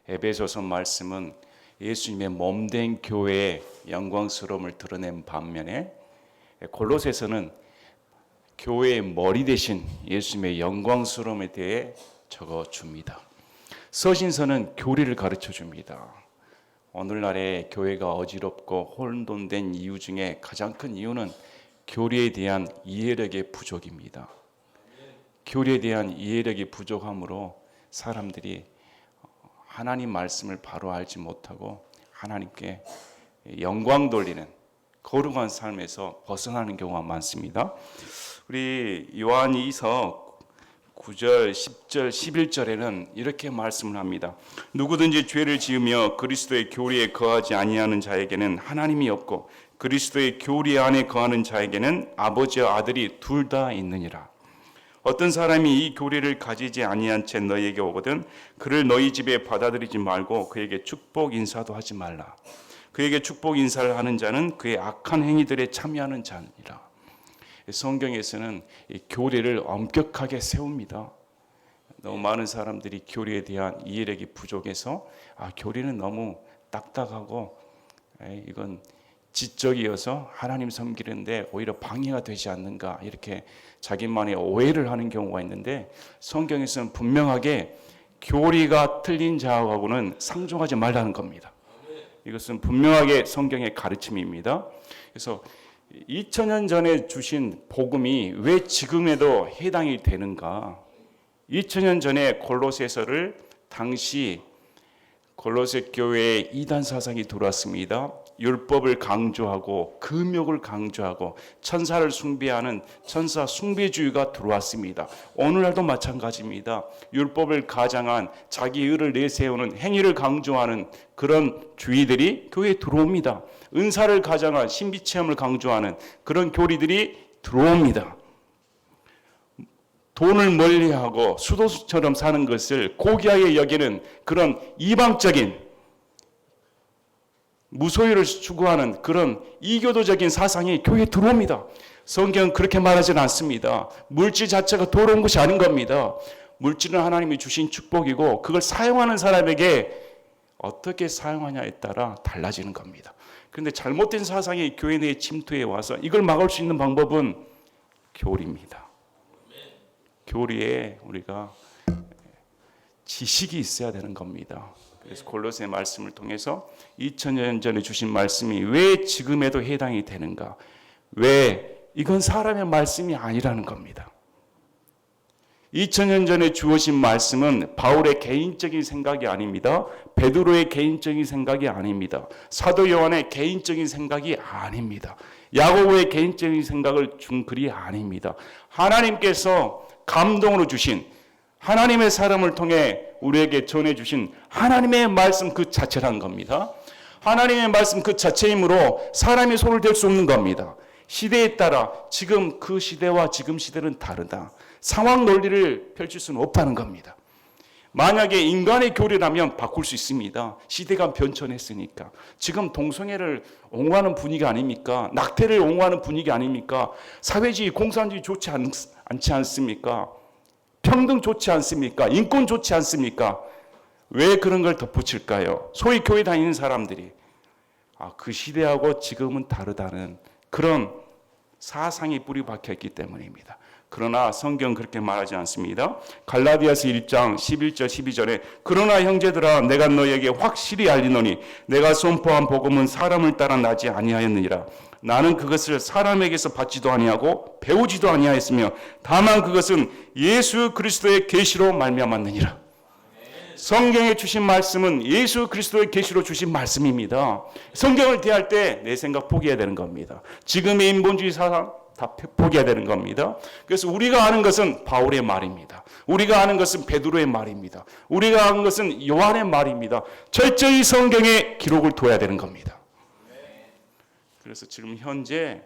에베소서 말씀은 예수님의 몸된 교회의 영광스러움을 드러낸 반면에 골로새서는 교회의 머리 대신 예수님의 영광스러움에 대해 적어줍니다. 서신서는 교리를 가르쳐 줍니다. 오늘날의 교회가 어지럽고 혼돈된 이유 중에 가장 큰 이유는 교리에 대한 이해력의 부족입니다. 교리에 대한 이해력이 부족함으로 사람들이 하나님 말씀을 바로 알지 못하고 하나님께 영광 돌리는 거룩한 삶에서 벗어나는 경우가 많습니다. 우리 요한2서 9절, 10절, 11절에는 이렇게 말씀을 합니다. 누구든지 죄를 지으며 그리스도의 교리에 거하지 아니하는 자에게는 하나님이 없고 그리스도의 교리 안에 거하는 자에게는 아버지와 아들이 둘 다 있느니라. 어떤 사람이 이 교리를 가지지 아니한 채 너희에게 오거든 그를 너희 집에 받아들이지 말고 그에게 축복 인사도 하지 말라. 그에게 축복 인사를 하는 자는 그의 악한 행위들에 참여하는 자니라. 성경에서는 이 교리를 엄격하게 세웁니다. 너무 많은 사람들이 교리에 대한 이해력이 부족해서 교리는 너무 딱딱하고 이건 지적이어서 하나님 섬기는데 오히려 방해가 되지 않는가 이렇게 자기만의 오해를 하는 경우가 있는데 성경에서는 분명하게 교리가 틀린 자하고는 상종하지 말라는 겁니다. 이것은 분명하게 성경의 가르침입니다. 그래서 2000년 전에 주신 복음이 왜 지금에도 해당이 되는가? 2000년 전에 골로새서를 당시 골로새 교회에 이단 사상이 들어왔습니다. 율법을 강조하고 금욕을 강조하고 천사를 숭배하는 천사 숭배주의가 들어왔습니다. 오늘날도 마찬가지입니다. 율법을 가장한 자기 의를 내세우는 행위를 강조하는 그런 주의들이 교회에 들어옵니다. 은사를 가장한 신비체험을 강조하는 그런 교리들이 들어옵니다. 돈을 멀리하고 수도수처럼 사는 것을 고귀하게 여기는 그런 이방적인 무소유를 추구하는 그런 이교도적인 사상이 교회에 들어옵니다. 성경은 그렇게 말하지는 않습니다. 물질 자체가 더러운 것이 아닌 겁니다. 물질은 하나님이 주신 축복이고 그걸 사용하는 사람에게 어떻게 사용하냐에 따라 달라지는 겁니다. 그런데 잘못된 사상이 교회 내에 침투해 와서 이걸 막을 수 있는 방법은 교리입니다. 교리에 우리가 지식이 있어야 되는 겁니다. 그래서 골로새 말씀을 통해서 2000년 전에 주신 말씀이 왜 지금에도 해당이 되는가? 왜 이건 사람의 말씀이 아니라는 겁니다. 2000년 전에 주어진 말씀은 바울의 개인적인 생각이 아닙니다. 베드로의 개인적인 생각이 아닙니다. 사도 요한의 개인적인 생각이 아닙니다. 야고보의 개인적인 생각을 준 글이 아닙니다. 하나님께서 감동으로 주신 하나님의 사람을 통해 우리에게 전해주신 하나님의 말씀 그 자체란 겁니다. 하나님의 말씀 그 자체이므로 사람이 손을 댈 수 없는 겁니다. 시대에 따라 지금 그 시대와 지금 시대는 다르다. 상황 논리를 펼칠 수는 없다는 겁니다. 만약에 인간의 교리라면 바꿀 수 있습니다. 시대가 변천했으니까. 지금 동성애를 옹호하는 분위기 아닙니까? 낙태를 옹호하는 분위기 아닙니까? 사회주의, 공산주의 좋지 않지 않습니까? 평등 좋지 않습니까? 인권 좋지 않습니까? 왜 그런 걸 덧붙일까요? 소위 교회 다니는 사람들이 그 시대하고 지금은 다르다는 그런 사상이 뿌리 박혀 있기 때문입니다. 그러나 성경 그렇게 말하지 않습니다. 갈라디아서 1장 11절 12절에 그러나 형제들아 내가 너희에게 확실히 알리노니 내가 선포한 복음은 사람을 따라 나지 아니하였느니라. 나는 그것을 사람에게서 받지도 아니하고 배우지도 아니하였으며 다만 그것은 예수 그리스도의 계시로 말미암았느니라. 성경에 주신 말씀은 예수 그리스도의 계시로 주신 말씀입니다. 성경을 대할 때 내 생각 포기해야 되는 겁니다. 지금의 인본주의 사상 다 포기해야 되는 겁니다. 그래서 우리가 아는 것은 바울의 말입니다. 우리가 아는 것은 베드로의 말입니다. 우리가 아는 것은 요한의 말입니다. 철저히 성경에 기록을 둬야 되는 겁니다. 그래서 지금 현재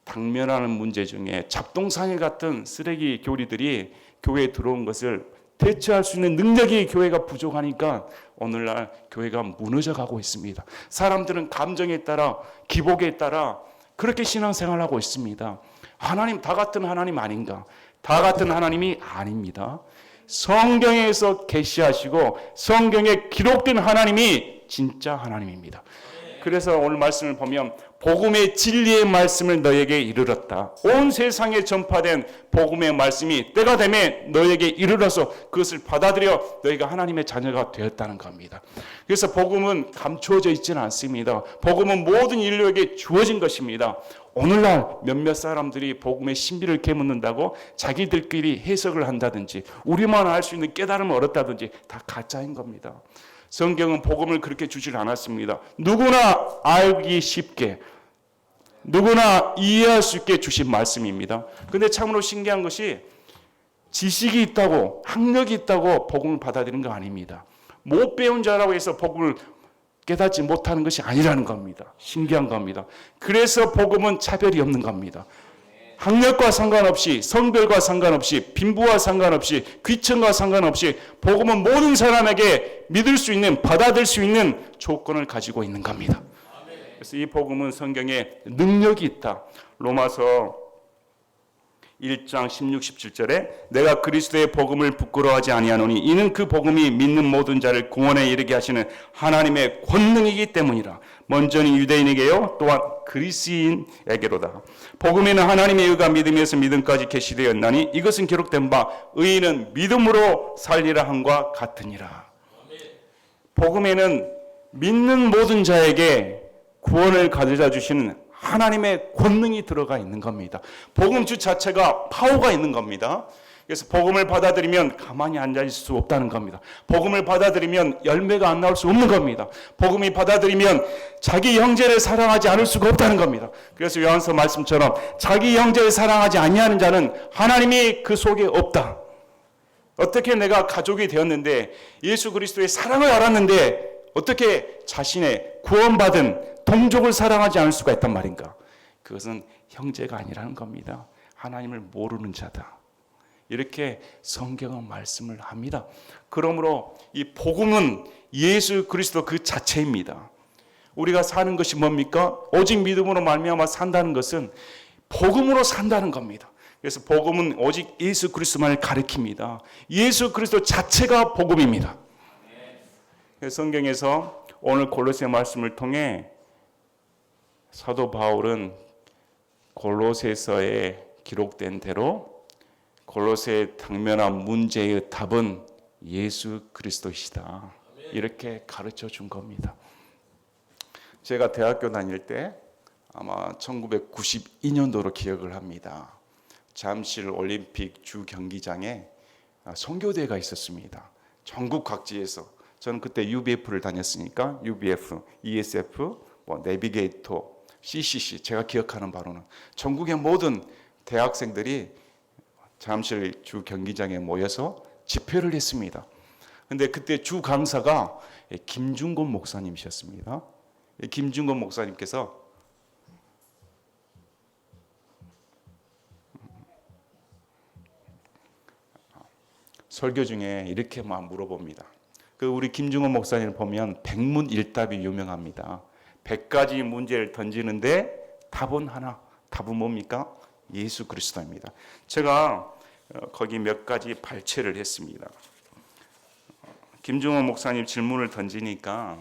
당면하는 문제 중에 잡동사니 같은 쓰레기 교리들이 교회에 들어온 것을 대처할 수 있는 능력이 교회가 부족하니까 오늘날 교회가 무너져가고 있습니다. 사람들은 감정에 따라 기복에 따라 그렇게 신앙생활을 하고 있습니다. 하나님 다 같은 하나님 아닌가? 다 같은 하나님이 아닙니다. 성경에서 계시하시고 성경에 기록된 하나님이 진짜 하나님입니다. 그래서 오늘 말씀을 보면 복음의 진리의 말씀을 너에게 이르렀다. 온 세상에 전파된 복음의 말씀이 때가 되면 너에게 이르러서 그것을 받아들여 너희가 하나님의 자녀가 되었다는 겁니다. 그래서 복음은 감추어져 있지는 않습니다. 복음은 모든 인류에게 주어진 것입니다. 오늘날 몇몇 사람들이 복음의 신비를 캐묻는다고 자기들끼리 해석을 한다든지 우리만 알 수 있는 깨달음을 얻었다든지 다 가짜인 겁니다. 성경은 복음을 그렇게 주질 않았습니다. 누구나 알기 쉽게, 누구나 이해할 수 있게 주신 말씀입니다. 그런데 참으로 신기한 것이 지식이 있다고, 학력이 있다고 복음을 받아들이는 거 아닙니다. 못 배운 자라고 해서 복음을 깨닫지 못하는 것이 아니라는 겁니다. 신기한 겁니다. 그래서 복음은 차별이 없는 겁니다. 학력과 상관없이, 성별과 상관없이, 빈부와 상관없이, 귀천과 상관없이 복음은 모든 사람에게 믿을 수 있는, 받아들일 수 있는 조건을 가지고 있는 겁니다. 그래서 이 복음은 성경에 능력이 있다. 로마서 1장 16, 17절에 내가 그리스도의 복음을 부끄러워하지 아니하노니 이는 그 복음이 믿는 모든 자를 구원에 이르게 하시는 하나님의 권능이기 때문이라. 먼저는 유대인에게요 또한 그리스인에게로다. 복음에는 하나님의 의가 믿음에서 믿음까지 계시되었나니 이것은 기록된 바 의인은 믿음으로 살리라 함과 같으니라. 복음에는 믿는 모든 자에게 구원을 가져다 주시는 하나님의 권능이 들어가 있는 겁니다. 복음주 자체가 파워가 있는 겁니다. 그래서 복음을 받아들이면 가만히 앉아 있을 수 없다는 겁니다. 복음을 받아들이면 열매가 안 나올 수 없는 겁니다. 복음이 받아들이면 자기 형제를 사랑하지 않을 수가 없다는 겁니다. 그래서 요한서 말씀처럼 자기 형제를 사랑하지 아니하는 자는 하나님이 그 속에 없다. 어떻게 내가 가족이 되었는데 예수 그리스도의 사랑을 알았는데 어떻게 자신의 구원받은 동족을 사랑하지 않을 수가 있단 말인가? 그것은 형제가 아니라는 겁니다. 하나님을 모르는 자다. 이렇게 성경은 말씀을 합니다. 그러므로 이 복음은 예수 그리스도 그 자체입니다. 우리가 사는 것이 뭡니까? 오직 믿음으로 말미암아 산다는 것은 복음으로 산다는 겁니다. 그래서 복음은 오직 예수 그리스도만을 가리킵니다. 예수 그리스도 자체가 복음입니다. 성경에서 오늘 골로새 말씀을 통해 사도 바울은 골로새서에 기록된 대로 골로새에 당면한 문제의 답은 예수 그리스도이시다. 이렇게 가르쳐 준 겁니다. 제가 대학교 다닐 때 아마 1992년도로 기억을 합니다. 잠실 올림픽 주 경기장에 선교대회가 있었습니다. 전국 각지에서. 저는 그때 UBF를 다녔으니까 UBF, ESF, 내비게이터, CCC 제가 기억하는 바로는 전국의 모든 대학생들이 잠실 주 경기장에 모여서 집회를 했습니다. 그런데 그때 주 강사가 김중곤 목사님이셨습니다. 김중곤 목사님께서 설교 중에 이렇게 막 물어봅니다. 우리 김중곤 목사님을 보면 백문일답이 유명합니다. 100가지 문제를 던지는데 답은 하나. 답은 뭡니까? 예수 그리스도입니다. 제가 거기 몇 가지 발췌를 했습니다. 김중곤 목사님 질문을 던지니까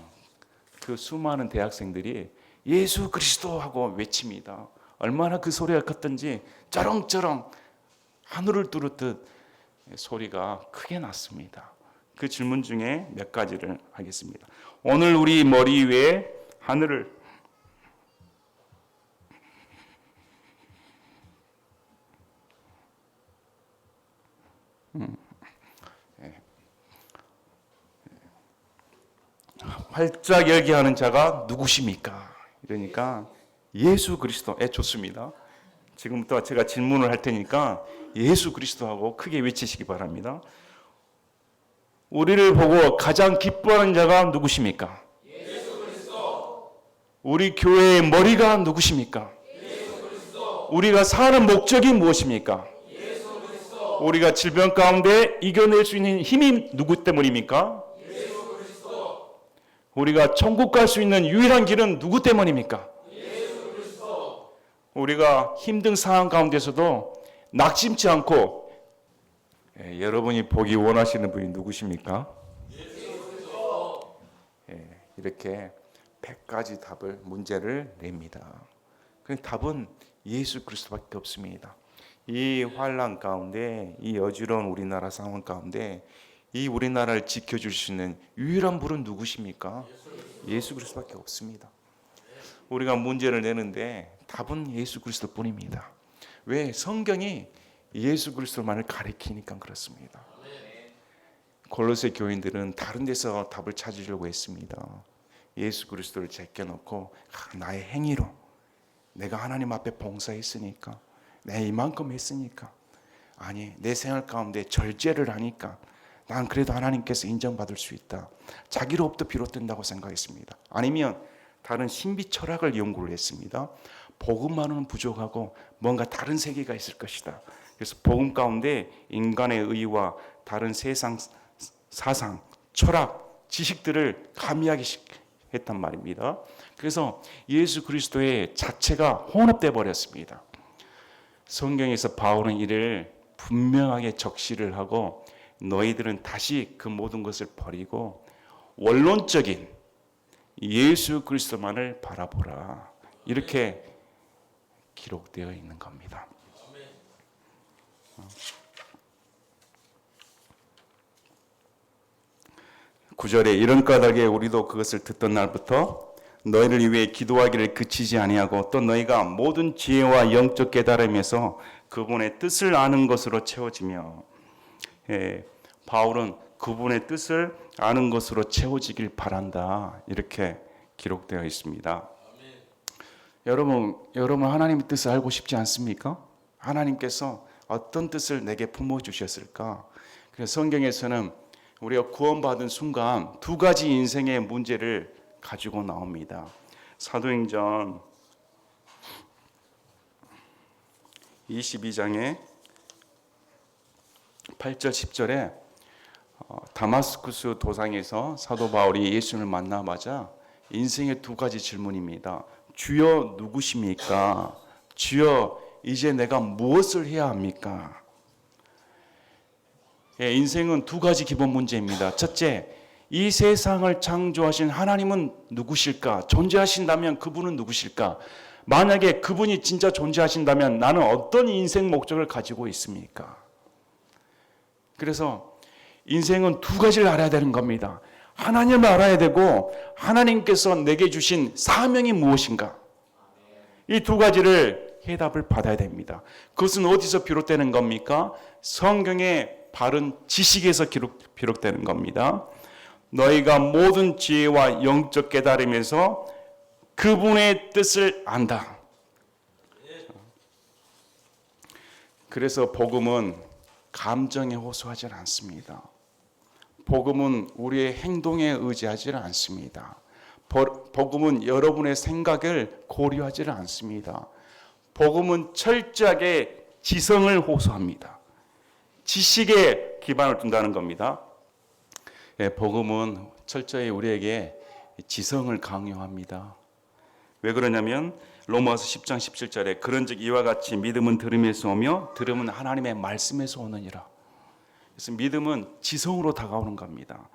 그 수많은 대학생들이 예수 그리스도 하고 외칩니다. 얼마나 그 소리가 컸던지 쩌렁쩌렁 하늘을 뚫었듯 소리가 크게 났습니다. 그 질문 중에 몇 가지를 하겠습니다. 오늘 우리 머리 위에 하늘을 활짝 열게 하는 자가 누구십니까? 이러니까 예수 그리스도. 좋습니다. 지금부터 제가 질문을 할 테니까 예수 그리스도하고 크게 외치시기 바랍니다. 우리를 보고 가장 기뻐하는 자가 누구십니까? 예수 그리스도. 우리 교회의 머리가 누구십니까? 예수 그리스도. 우리가 사는 목적이 무엇입니까? 예수 그리스도. 우리가 질병 가운데 이겨낼 수 있는 힘이 누구 때문입니까? 예수 그리스도. 우리가 천국 갈 수 있는 유일한 길은 누구 때문입니까? 예수 그리스도. 우리가 힘든 상황 가운데서도 낙심치 않고 여러분이 보기 원하시는 분이 누구십니까? 이렇게 100가지 답을 문제를 냅니다. 그 답은 예수 그리스도밖에 없습니다. 이 환난 가운데, 이 어지러운 우리나라 상황 가운데 이 우리나라를 지켜줄 수 있는 유일한 분은 누구십니까? 예수 그리스도밖에 없습니다. 우리가 문제를 내는데 답은 예수 그리스도뿐입니다. 왜? 성경이 예수 그리스도만을 가리키니까 그렇습니다. 골로새 교인들은 다른 데서 답을 찾으려고 했습니다. 예수 그리스도를 제껴놓고 나의 행위로 내가 하나님 앞에 봉사했으니까, 내가 이만큼 했으니까, 아니 내 생활 가운데 절제를 하니까 난 그래도 하나님께서 인정받을 수 있다. 자기로부터 비롯된다고 생각했습니다. 아니면 다른 신비 철학을 연구를 했습니다. 복음만은 부족하고 뭔가 다른 세계가 있을 것이다. 그래서 복음 가운데 인간의 의와 다른 세상 사상, 철학, 지식들을 가미하게 했단 말입니다. 그래서 예수 그리스도의 자체가 혼합돼 버렸습니다. 성경에서 바울은 이를 분명하게 적시를 하고 너희들은 다시 그 모든 것을 버리고 원론적인 예수 그리스도만을 바라보라. 이렇게 기록되어 있는 겁니다. 9절에 이런 까닭에 우리도 그것을 듣던 날부터 너희를 위해 기도하기를 그치지 아니하고 또 너희가 모든 지혜와 영적 깨달음에서 그분의 뜻을 아는 것으로 채워지며, 바울은 그분의 뜻을 아는 것으로 채워지길 바란다. 이렇게 기록되어 있습니다. 여러분 하나님의 뜻을 알고 싶지 않습니까? 하나님께서 어떤 뜻을 내게 품어주셨을까? 그래서 성경에서는 우리가 구원받은 순간 두 가지 인생의 문제를 가지고 나옵니다. 사도행전 22장에 8절 10절에 다마스쿠스 도상에서 사도 바울이 예수님을 만나마자 인생의 두 가지 질문입니다. 주여 누구십니까? 주여 이제 내가 무엇을 해야 합니까? 인생은 두 가지 기본 문제입니다. 첫째, 이 세상을 창조하신 하나님은 누구실까? 존재하신다면 그분은 누구실까? 만약에 그분이 진짜 존재하신다면 나는 어떤 인생 목적을 가지고 있습니까? 그래서 인생은 두 가지를 알아야 되는 겁니다. 하나님을 알아야 되고 하나님께서 내게 주신 사명이 무엇인가? 이 두 가지를 해답을 받아야 됩니다. 그것은 어디서 비롯되는 겁니까? 성경의 바른 지식에서 비롯되는 겁니다. 너희가 모든 지혜와 영적 깨달음에서 그분의 뜻을 안다. 그래서 복음은 감정에 호소하지 않습니다. 복음은 우리의 행동에 의지하지 않습니다. 복음은 여러분의 생각을 고려하지 않습니다. 복음은 철저하게 지성을 호소합니다. 지식에 기반을 둔다는 겁니다. 복음은 철저히 우리에게 지성을 강요합니다. 왜 그러냐면 로마서 10장 17절에 그런즉 이와 같이 믿음은 들음에서 오며 들음은 하나님의 말씀에서 오느니라. 그래서 믿음은 지성으로 다가오는 겁니다.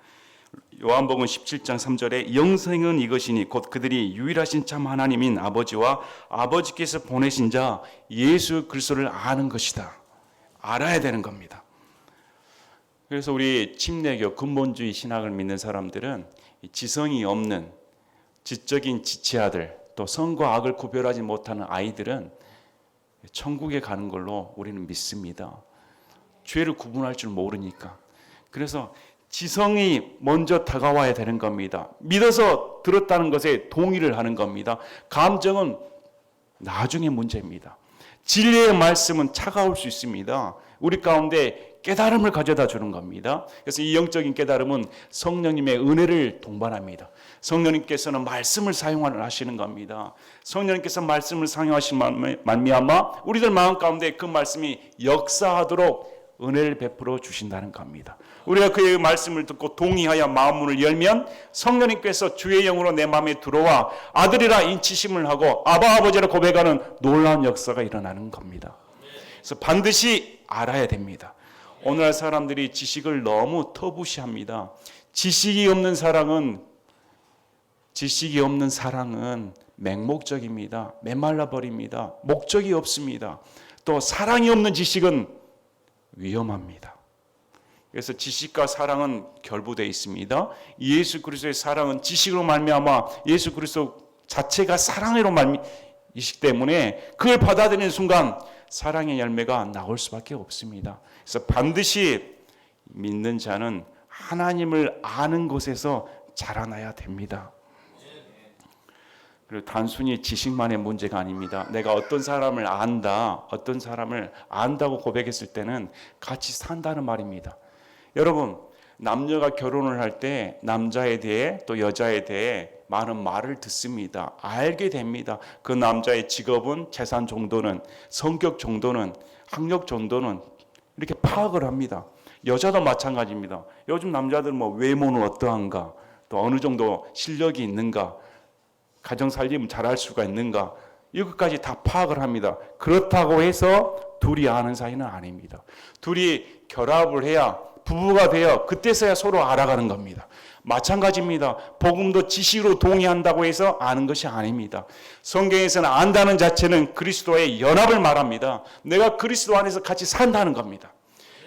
요한복음 17장 3절에 영생은 이것이니 곧 그들이 유일하신 참 하나님인 아버지와 아버지께서 보내신 자 예수 그리스도를 아는 것이다. 알아야 되는 겁니다. 그래서 우리 침례교 근본주의 신학을 믿는 사람들은 지성이 없는 지적인 지체아들, 또 선과 악을 구별하지 못하는 아이들은 천국에 가는 걸로 우리는 믿습니다. 죄를 구분할 줄 모르니까. 그래서 지성이 먼저 다가와야 되는 겁니다. 믿어서 들었다는 것에 동의를 하는 겁니다. 감정은 나중에 문제입니다. 진리의 말씀은 차가울 수 있습니다. 우리 가운데 깨달음을 가져다 주는 겁니다. 그래서 이 영적인 깨달음은 성령님의 은혜를 동반합니다. 성령님께서는 말씀을 사용하시는 겁니다. 성령님께서 말씀을 사용하신 말미암아 우리들 마음 가운데 그 말씀이 역사하도록 은혜를 베풀어 주신다는 겁니다. 우리가 그의 말씀을 듣고 동의하여 마음문을 열면 성령님께서 주의 영으로 내 마음에 들어와 아들이라 인치심을 하고 아바 아버지라 고백하는 놀라운 역사가 일어나는 겁니다. 그래서 반드시 알아야 됩니다. 오늘날 사람들이 지식을 너무 터부시합니다. 지식이 없는 사랑은 맹목적입니다. 메말라 버립니다. 목적이 없습니다. 또 사랑이 없는 지식은 위험합니다. 그래서 지식과 사랑은 결부되어 있습니다. 예수 그리스도의 사랑은 지식으로 말미암아 예수 그리스도 자체가 사랑으로 말미이기 때문에 그걸 받아들이는 순간 사랑의 열매가 나올 수밖에 없습니다. 그래서 반드시 믿는 자는 하나님을 아는 곳에서 자라나야 됩니다. 그리고 단순히 지식만의 문제가 아닙니다. 내가 어떤 사람을 안다고 고백했을 때는 같이 산다는 말입니다. 여러분, 남녀가 결혼을 할 때 남자에 대해 또 여자에 대해 많은 말을 듣습니다. 알게 됩니다. 그 남자의 직업은, 재산 정도는, 성격 정도는, 학력 정도는 이렇게 파악을 합니다. 여자도 마찬가지입니다. 요즘 남자들 외모는 어떠한가, 또 어느 정도 실력이 있는가, 가정 살림을 잘할 수가 있는가, 이것까지 다 파악을 합니다. 그렇다고 해서 둘이 아는 사이는 아닙니다. 둘이 결합을 해야, 부부가 되어 그때서야 서로 알아가는 겁니다. 마찬가지입니다. 복음도 지식으로 동의한다고 해서 아는 것이 아닙니다. 성경에서는 안다는 자체는 그리스도의 연합을 말합니다. 내가 그리스도 안에서 같이 산다는 겁니다.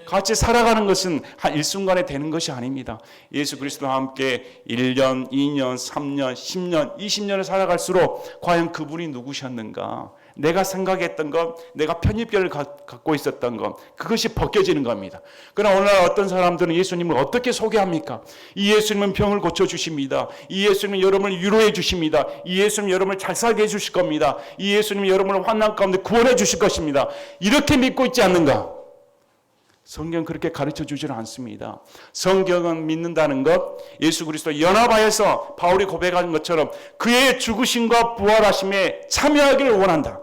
같이 살아가는 것은 한 일순간에 되는 것이 아닙니다. 예수 그리스도와 함께 1년, 2년, 3년, 10년, 20년을 살아갈수록 과연 그분이 누구셨는가? 내가 생각했던 것, 내가 편입견을 갖고 있었던 것, 그것이 벗겨지는 겁니다. 그러나 오늘날 어떤 사람들은 예수님을 어떻게 소개합니까? 이 예수님은 병을 고쳐주십니다. 이 예수님은 여러분을 위로해 주십니다. 이 예수님은 여러분을 잘 살게 해주실 겁니다. 이 예수님은 여러분을 환난 가운데 구원해 주실 것입니다. 이렇게 믿고 있지 않는가? 성경 그렇게 가르쳐 주지는 않습니다. 성경은 믿는다는 것, 예수 그리스도 연합하여서 바울이 고백한 것처럼 그의 죽으심과 부활하심에 참여하기를 원한다.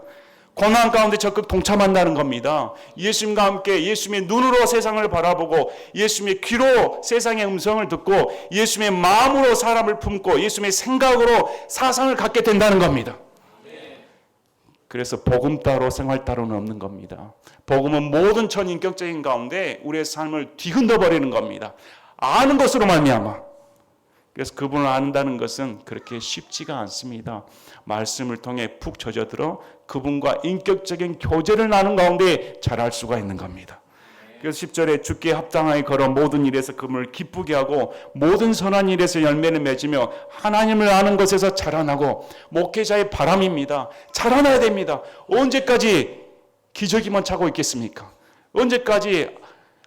고난 가운데 적극 동참한다는 겁니다. 예수님과 함께 예수님의 눈으로 세상을 바라보고 예수님의 귀로 세상의 음성을 듣고 예수님의 마음으로 사람을 품고 예수님의 생각으로 사상을 갖게 된다는 겁니다. 그래서 복음 따로 생활 따로는 없는 겁니다. 복음은 모든 전인격적인 가운데 우리의 삶을 뒤흔들어 버리는 겁니다. 아는 것으로 말미암아. 그래서 그분을 안다는 것은 그렇게 쉽지가 않습니다. 말씀을 통해 푹 젖어들어 그분과 인격적인 교제를 나눈 가운데 자랄 수가 있는 겁니다. 그래서 10절에 주께 합당하게 걸어 모든 일에서 그분을 기쁘게 하고 모든 선한 일에서 열매를 맺으며 하나님을 아는 것에서 자라나고, 목회자의 바람입니다. 자라나야 됩니다. 언제까지 기저귀만 차고 있겠습니까? 언제까지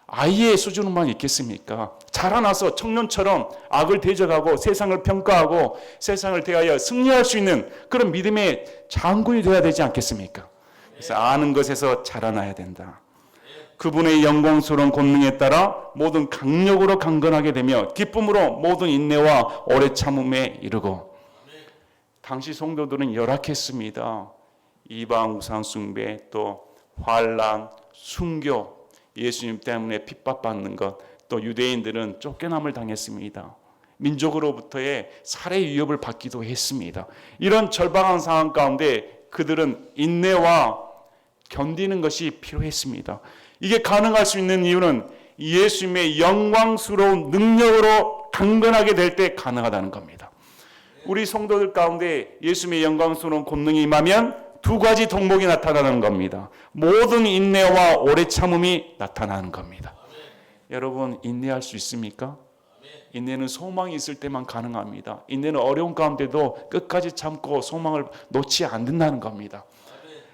아이의 수준만 있겠습니까? 자라나서 청년처럼 악을 대적하고 세상을 평가하고 세상을 대하여 승리할 수 있는 그런 믿음의 장군이 되어야 되지 않겠습니까? 그래서 아는 것에서 자라나야 된다. 그분의 영광스러운 권능에 따라 모든 강력으로 강건하게 되며 기쁨으로 모든 인내와 오래 참음에 이르고. 당시 성도들은 열악했습니다. 이방 우상 숭배, 또 환난, 순교, 예수님 때문에 핍박받는 것, 또 유대인들은 쫓겨남을 당했습니다. 민족으로부터의 살해 위협을 받기도 했습니다. 이런 절박한 상황 가운데 그들은 인내와 견디는 것이 필요했습니다. 이게 가능할 수 있는 이유는 예수님의 영광스러운 능력으로 강건하게 될 때 가능하다는 겁니다. 우리 성도들 가운데 예수님의 영광스러운 권능이 임하면 두 가지 덕목이 나타나는 겁니다. 모든 인내와 오래 참음이 나타나는 겁니다. 여러분, 인내할 수 있습니까? 인내는 소망이 있을 때만 가능합니다. 인내는 어려운 가운데도 끝까지 참고 소망을 놓지 않는다는 겁니다.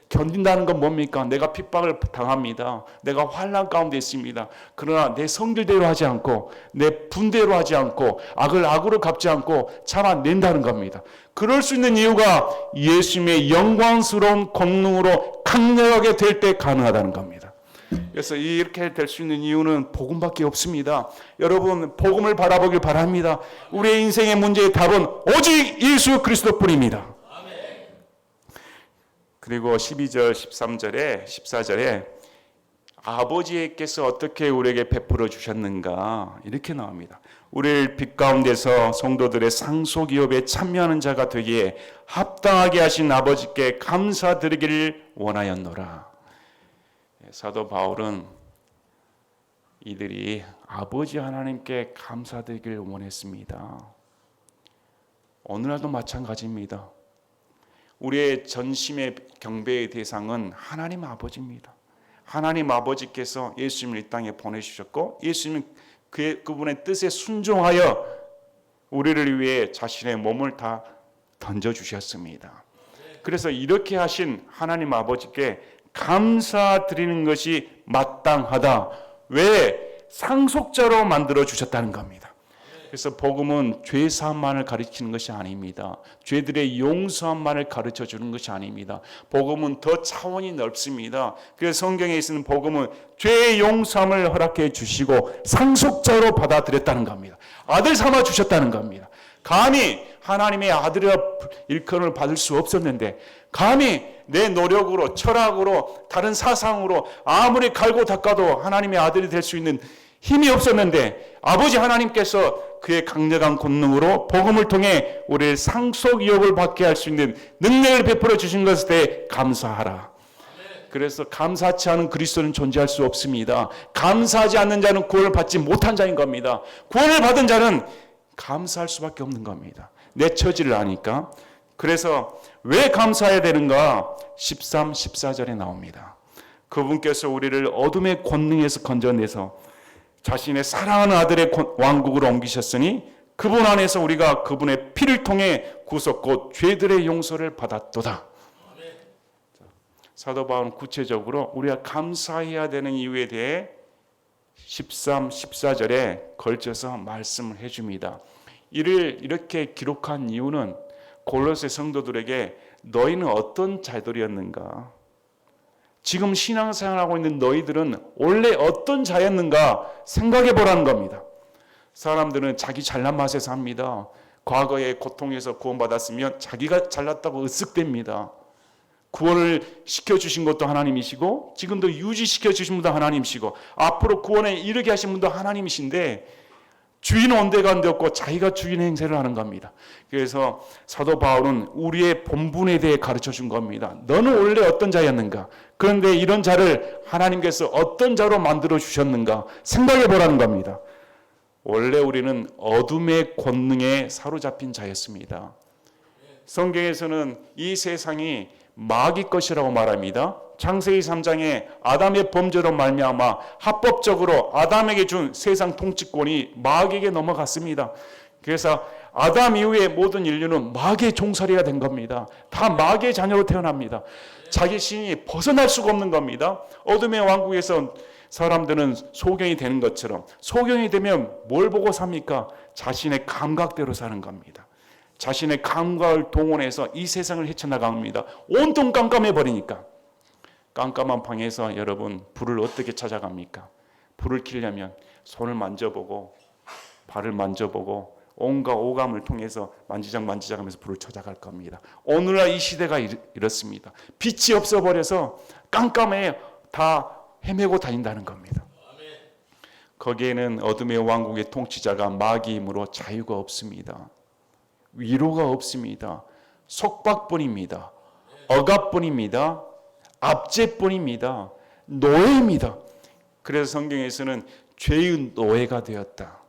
견딘다는 건 뭡니까? 내가 핍박을 당합니다. 내가 환난 가운데 있습니다. 그러나 내 성질대로 하지 않고 내 분대로 하지 않고 악을 악으로 갚지 않고 참아낸다는 겁니다. 그럴 수 있는 이유가 예수님의 영광스러운 권능으로 강력하게 될 때 가능하다는 겁니다. 그래서 이렇게 될 수 있는 이유는 복음밖에 없습니다. 여러분, 복음을 바라보길 바랍니다. 우리의 인생의 문제의 답은 오직 예수 그리스도뿐입니다. 그리고 12절, 13절에, 14절에 아버지께서 어떻게 우리에게 베풀어 주셨는가 이렇게 나옵니다. 우리를 빛 가운데서 성도들의 상속기업에 참여하는 자가 되기에 합당하게 하신 아버지께 감사드리기를 원하였노라. 사도 바울은 이들이 아버지 하나님께 감사드리길 원했습니다. 오늘날도 마찬가지입니다. 우리의 전심의 경배의 대상은 하나님 아버지입니다. 하나님 아버지께서 예수님을 이 땅에 보내주셨고 예수님은 그분의 뜻에 순종하여 우리를 위해 자신의 몸을 다 던져주셨습니다. 그래서 이렇게 하신 하나님 아버지께 감사드리는 것이 마땅하다. 왜? 상속자로 만들어 주셨다는 겁니다. 그래서 복음은 죄 사함만을 가르치는 것이 아닙니다. 죄들의 용서함만을 가르쳐 주는 것이 아닙니다. 복음은 더 차원이 넓습니다. 그래서 성경에 있는 복음은 죄의 용서함을 허락해 주시고 상속자로 받아들였다는 겁니다. 아들 삼아 주셨다는 겁니다. 감히 하나님의 아들이라 일컬음을 받을 수 없었는데 감히 내 노력으로 철학으로 다른 사상으로 아무리 갈고 닦아도 하나님의 아들이 될 수 있는 힘이 없었는데 아버지 하나님께서 그의 강력한 권능으로 복음을 통해 우리를 상속 유업을 받게 할 수 있는 능력을 베풀어 주신 것에 대해 감사하라. 그래서 감사치 않은 그리스도는 존재할 수 없습니다. 감사하지 않는 자는 구원을 받지 못한 자인 겁니다. 구원을 받은 자는 감사할 수밖에 없는 겁니다. 내 처지를 아니까. 그래서 왜 감사해야 되는가? 13, 14절에 나옵니다. 그분께서 우리를 어둠의 권능에서 건져내서 자신의 사랑하는 아들의 왕국으로 옮기셨으니 그분 안에서 우리가 그분의 피를 통해 구속 곧 죄들의 용서를 받았도다. 사도 바울은 구체적으로 우리가 감사해야 되는 이유에 대해 13, 14절에 걸쳐서 말씀을 해줍니다. 이를 이렇게 기록한 이유는 골로새 성도들에게 너희는 어떤 자들이었는가? 지금 신앙생활하고 있는 너희들은 원래 어떤 자였는가 생각해 보라는 겁니다. 사람들은 자기 잘난 맛에 삽니다. 과거의 고통에서 구원받았으면 자기가 잘났다고 으쓱댑니다. 구원을 시켜주신 것도 하나님이시고 지금도 유지시켜주신 분도 하나님이시고 앞으로 구원에 이르게 하신 분도 하나님이신데 주인은 온데간데 없고 자기가 주인 행세를 하는 겁니다. 그래서 사도 바울은 우리의 본분에 대해 가르쳐 준 겁니다. 너는 원래 어떤 자였는가? 그런데 이런 자를 하나님께서 어떤 자로 만들어 주셨는가? 생각해 보라는 겁니다. 원래 우리는 어둠의 권능에 사로잡힌 자였습니다. 성경에서는 이 세상이 마귀 것이라고 말합니다. 창세기 3장에 아담의 범죄로 말미암아 합법적으로 아담에게 준 세상 통치권이 마귀에게 넘어갔습니다. 그래서 아담 이후에 모든 인류는 마귀의 종살이가 된 겁니다. 다 마귀의 자녀로 태어납니다. 자기 신이 벗어날 수가 없는 겁니다. 어둠의 왕국에서 사람들은 소경이 되는 것처럼 소경이 되면 뭘 보고 삽니까? 자신의 감각대로 사는 겁니다. 자신의 감각을 동원해서 이 세상을 헤쳐나갑니다. 온통 깜깜해 버리니까. 깜깜한 방에서 여러분 불을 어떻게 찾아갑니까? 불을 켜려면 손을 만져보고 발을 만져보고 온갖 오감을 통해서 만지작 하면서 불을 찾아갈 겁니다. 오늘날 이 시대가 이렇습니다. 빛이 없어버려서 깜깜해 다 헤매고 다닌다는 겁니다. 거기에는 어둠의 왕국의 통치자가 마귀이므로 자유가 없습니다. 위로가 없습니다. 속박뿐입니다. 억압뿐입니다. 압제뿐입니다. 노예입니다. 그래서 성경에서는 죄의 노예가 되었다.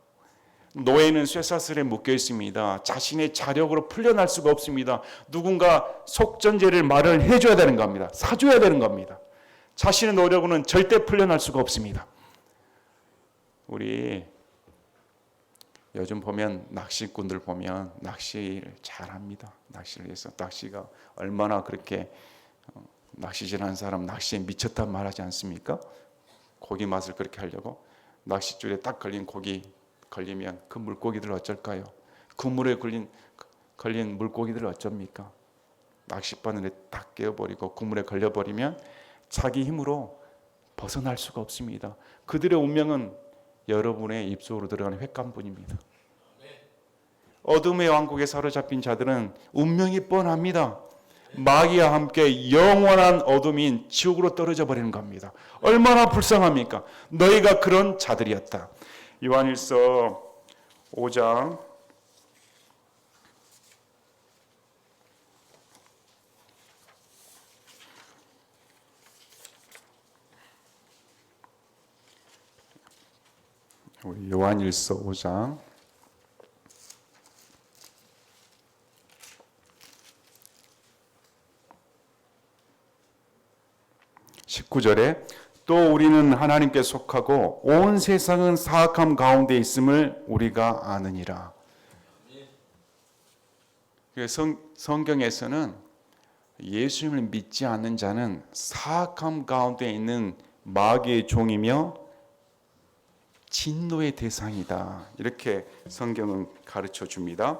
노예는 쇠사슬에 묶여 있습니다. 자신의 자력으로 풀려날 수가 없습니다. 누군가 속전제를 말을 해줘야 되는 겁니다. 사줘야 되는 겁니다. 자신의 노력으로는 절대 풀려날 수가 없습니다. 우리 요즘 보면 낚시꾼들 보면 낚시를 잘합니다. 낚시를 해서 낚시가 얼마나 그렇게 낚시질하는 사람 낚시에 미쳤단 말하지 않습니까? 고기 맛을 그렇게 하려고 낚싯줄에 딱 걸린 고기 걸리면 그 물고기들 어쩔까요? 그물에 걸린 물고기들 어쩝니까? 낚싯바늘에 딱 깨어버리고 그물에 걸려버리면 자기 힘으로 벗어날 수가 없습니다. 그들의 운명은 여러분의 입속으로 들어가는 횟감뿐입니다. 어둠의 왕국에 사로잡힌 자들은 운명이 뻔합니다. 마귀와 함께 영원한 어둠인 지옥으로 떨어져 버리는 겁니다. 얼마나 불쌍합니까? 너희가 그런 자들이었다. 요한일서 5장 우리 요한일서 5장 19절에 또 우리는 하나님께 속하고 온 세상은 사악함 가운데 있음을 우리가 아느니라. 성경에서는 예수님을 믿지 않는 자는 사악함 가운데 있는 마귀의 종이며 진노의 대상이다. 이렇게 성경은 가르쳐 줍니다.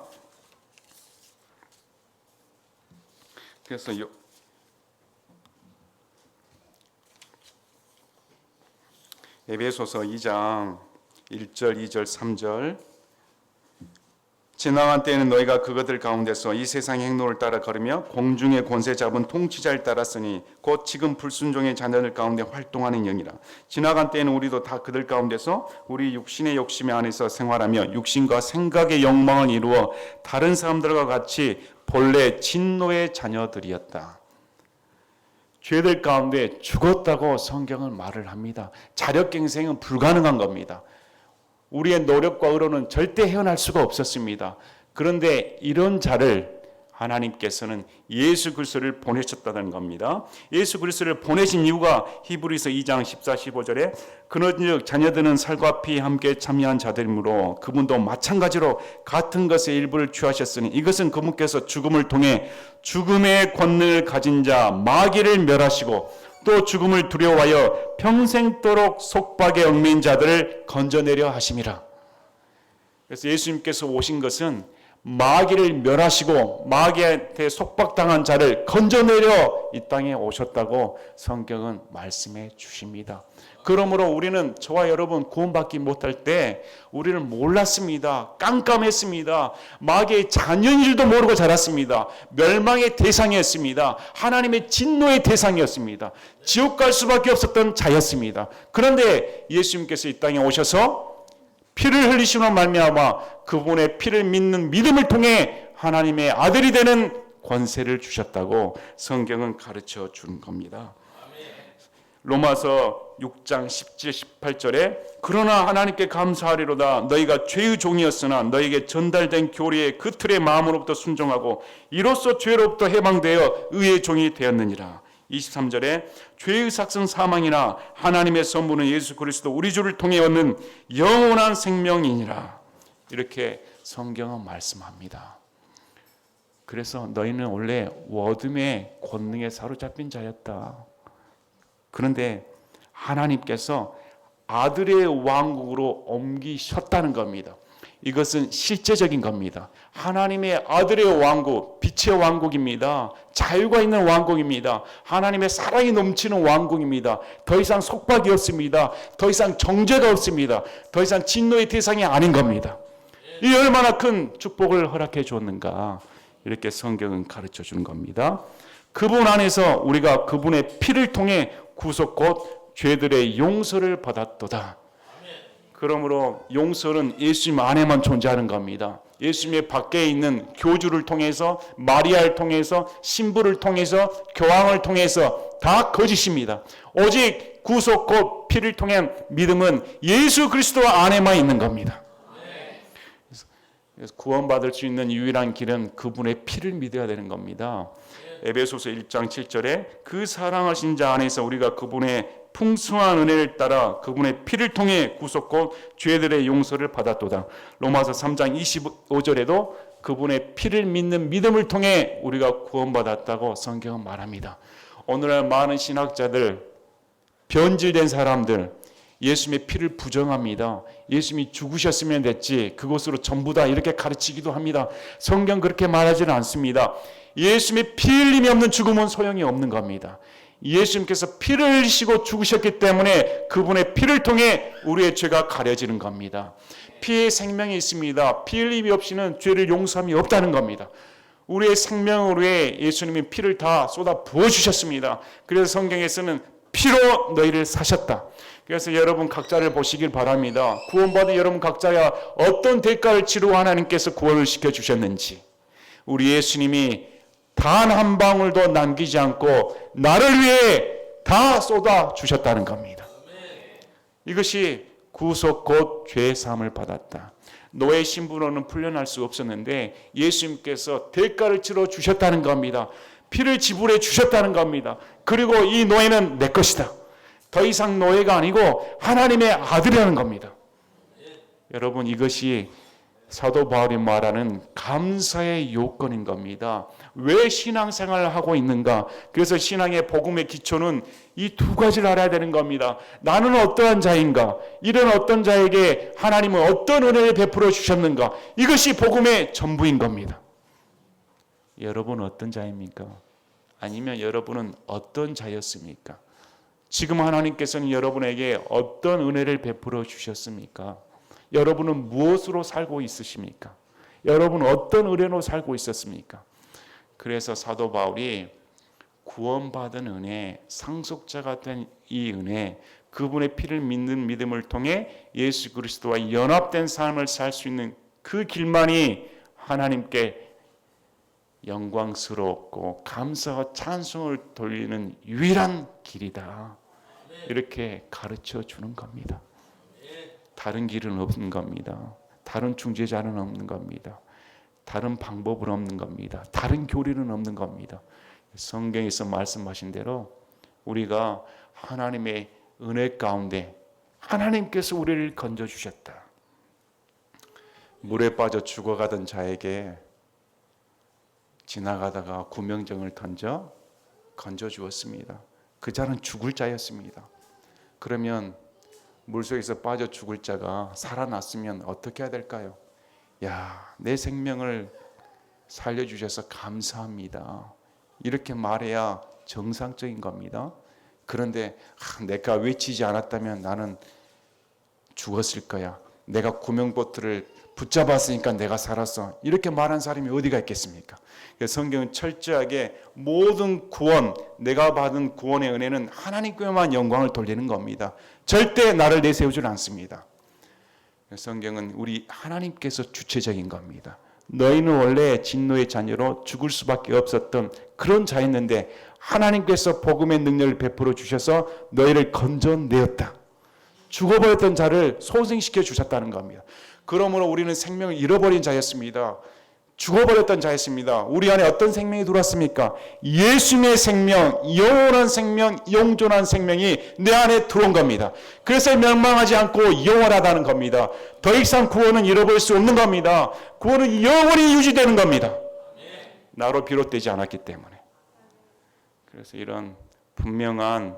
그래서 에베소서 2장 1절, 2절, 3절 지나간 때에는 너희가 그것들 가운데서 이 세상의 행로를 따라 걸으며 공중의 권세 잡은 통치자를 따랐으니 곧 지금 불순종의 자녀들 가운데 활동하는 영이라. 지나간 때에는 우리도 다 그들 가운데서 우리 육신의 욕심 안에서 생활하며 육신과 생각의 욕망을 이루어 다른 사람들과 같이 본래 진노의 자녀들이었다. 죄들 가운데 죽었다고 성경은 말을 합니다. 자력갱생은 불가능한 겁니다. 우리의 노력과 의로는 절대 헤어날 수가 없었습니다. 그런데 이런 자를 하나님께서는 예수 그리스도를 보내셨다는 겁니다. 예수 그리스도를 보내신 이유가 히브리서 2장 14, 15절에 그런즉 자녀들은 살과 피 함께 참여한 자들이므로 그분도 마찬가지로 같은 것의 일부를 취하셨으니 이것은 그분께서 죽음을 통해 죽음의 권능을 가진 자 마귀를 멸하시고 또 죽음을 두려워하여 평생도록 속박에 얽매인 자들을 건져내려 하심이라. 그래서 예수님께서 오신 것은 마귀를 멸하시고 마귀한테 속박당한 자를 건져내려 이 땅에 오셨다고 성경은 말씀해 주십니다. 그러므로 우리는 저와 여러분 구원받기 못할 때 우리는 몰랐습니다. 깜깜했습니다. 마귀의 자녀인 줄도 모르고 자랐습니다. 멸망의 대상이었습니다. 하나님의 진노의 대상이었습니다. 지옥 갈 수밖에 없었던 자였습니다. 그런데 예수님께서 이 땅에 오셔서 피를 흘리심으로 말미암아 그분의 피를 믿는 믿음을 통해 하나님의 아들이 되는 권세를 주셨다고 성경은 가르쳐 준 겁니다. 로마서 6장 17, 18절에 그러나 하나님께 감사하리로다 너희가 죄의 종이었으나 너희에게 전달된 교리의 그 틀의 마음으로부터 순종하고 이로써 죄로부터 해방되어 의의 종이 되었느니라. 23절에 죄의 삭은 사망이나 하나님의 선물은 예수 그리스도 우리 주를 통해 얻는 영원한 생명이니라. 이렇게 성경은 말씀합니다. 그래서 너희는 원래 어둠의 권능에 사로잡힌 자였다. 그런데 하나님께서 아들의 왕국으로 옮기셨다는 겁니다. 이것은 실제적인 겁니다. 하나님의 아들의 왕국, 빛의 왕국입니다. 자유가 있는 왕국입니다. 하나님의 사랑이 넘치는 왕국입니다. 더 이상 속박이 없습니다. 더 이상 정죄가 없습니다. 더 이상 진노의 대상이 아닌 겁니다. 이 얼마나 큰 축복을 허락해 주었는가, 이렇게 성경은 가르쳐 주는 겁니다. 그분 안에서 우리가 그분의 피를 통해 구속 곧 죄들의 용서를 받았도다. 그러므로 용서는 예수님 안에만 존재하는 겁니다. 예수님의 밖에 있는 교주를 통해서, 마리아를 통해서, 신부를 통해서, 교황을 통해서 다 거짓입니다. 오직 구속 곧 피를 통한 믿음은 예수 그리스도 안에만 있는 겁니다. 그래서 구원받을 수 있는 유일한 길은 그분의 피를 믿어야 되는 겁니다. 에베소서 1장 7절에 그 사랑하신 자 안에서 우리가 그분의 풍성한 은혜를 따라 그분의 피를 통해 구속 곧 죄들의 용서를 받았도다. 로마서 3장 25절에도 그분의 피를 믿는 믿음을 통해 우리가 구원받았다고 성경은 말합니다. 오늘날 많은 신학자들, 변질된 사람들 예수님의 피를 부정합니다. 예수님이 죽으셨으면 됐지 그것으로 전부 다 이렇게 가르치기도 합니다. 성경 그렇게 말하지는 않습니다. 예수님의 피 흘림이 없는 죽음은 소용이 없는 겁니다. 예수님께서 피를 흘리시고 죽으셨기 때문에 그분의 피를 통해 우리의 죄가 가려지는 겁니다. 피에 생명이 있습니다. 피 흘림이 없이는 죄를 용서함이 없다는 겁니다. 우리의 생명을 위해 예수님이 피를 다 쏟아 부어주셨습니다. 그래서 성경에서는 피로 너희를 사셨다. 그래서 여러분 각자를 보시길 바랍니다. 구원받은 여러분 각자가 어떤 대가를 치르고 하나님께서 구원을 시켜주셨는지, 우리 예수님이 단 한 방울도 남기지 않고 나를 위해 다 쏟아 주셨다는 겁니다. 이것이 구속 곧 죄 사함을 받았다. 노예 신분으로는 풀려날 수 없었는데 예수님께서 대가를 치러 주셨다는 겁니다. 피를 지불해 주셨다는 겁니다. 그리고 이 노예는 내 것이다. 더 이상 노예가 아니고 하나님의 아들이라는 겁니다. 여러분, 이것이 사도 바울이 말하는 감사의 요건인 겁니다. 왜 신앙생활을 하고 있는가? 그래서 신앙의 복음의 기초는 이 두 가지를 알아야 되는 겁니다. 나는 어떠한 자인가? 이런 어떤 자에게 하나님은 어떤 은혜를 베풀어 주셨는가? 이것이 복음의 전부인 겁니다. 여러분은 어떤 자입니까? 아니면 여러분은 어떤 자였습니까? 지금 하나님께서는 여러분에게 어떤 은혜를 베풀어 주셨습니까? 여러분은 무엇으로 살고 있으십니까? 여러분은 어떤 은혜로 살고 있었습니까? 그래서 사도 바울이 구원받은 은혜, 상속자가 된 이 은혜, 그분의 피를 믿는 믿음을 통해 예수 그리스도와 연합된 삶을 살 수 있는 그 길만이 하나님께 영광스럽고 감사와 찬송을 돌리는 유일한 길이다. 이렇게 가르쳐 주는 겁니다. 다른 길은 없는 겁니다. 다른 중재자는 없는 겁니다. 다른 방법은 없는 겁니다. 다른 교리는 없는 겁니다. 성경에서 말씀하신 대로 우리가 하나님의 은혜 가운데 하나님께서 우리를 건져주셨다. 물에 빠져 죽어가던 자에게 지나가다가 구명정을 던져 건져주었습니다. 그 자는 죽을 자였습니다. 그러면 물속에서 빠져 죽을 자가 살아났으면 어떻게 해야 될까요? 야, 내 생명을 살려주셔서 감사합니다. 이렇게 말해야 정상적인 겁니다. 그런데 내가 외치지 않았다면 나는 죽었을 거야. 내가 구명보트를 붙잡았으니까 내가 살았어. 이렇게 말한 사람이 어디가 있겠습니까? 성경은 철저하게 모든 구원, 내가 받은 구원의 은혜는 하나님께만 영광을 돌리는 겁니다. 절대 나를 내세우지 않습니다. 성경은 우리 하나님께서 주체적인 겁니다. 너희는 원래 진노의 자녀로 죽을 수밖에 없었던 그런 자였는데 하나님께서 복음의 능력을 베풀어 주셔서 너희를 건져내었다. 죽어버렸던 자를 소생시켜 주셨다는 겁니다. 그러므로 우리는 생명을 잃어버린 자였습니다. 죽어버렸던 자였습니다. 우리 안에 어떤 생명이 들어왔습니까? 예수님의 생명, 영원한 생명, 영존한 생명이 내 안에 들어온 겁니다. 그래서 멸망하지 않고 영원하다는 겁니다. 더 이상 구원은 잃어버릴 수 없는 겁니다. 구원은 영원히 유지되는 겁니다. 나로 비롯되지 않았기 때문에. 그래서 이런 분명한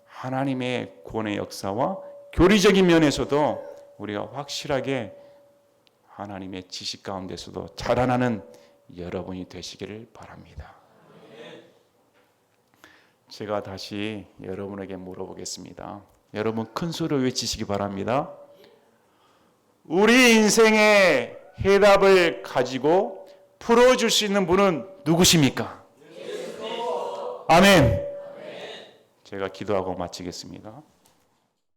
하나님의 구원의 역사와 교리적인 면에서도 우리가 확실하게 하나님의 지식 가운데서도 자라나는 여러분이 되시기를 바랍니다. 제가 다시 여러분에게 물어보겠습니다. 여러분 큰 소리로 외치시기 바랍니다. 우리 인생의 해답을 가지고 풀어줄 수 있는 분은 누구십니까? 아멘. 제가 기도하고 마치겠습니다.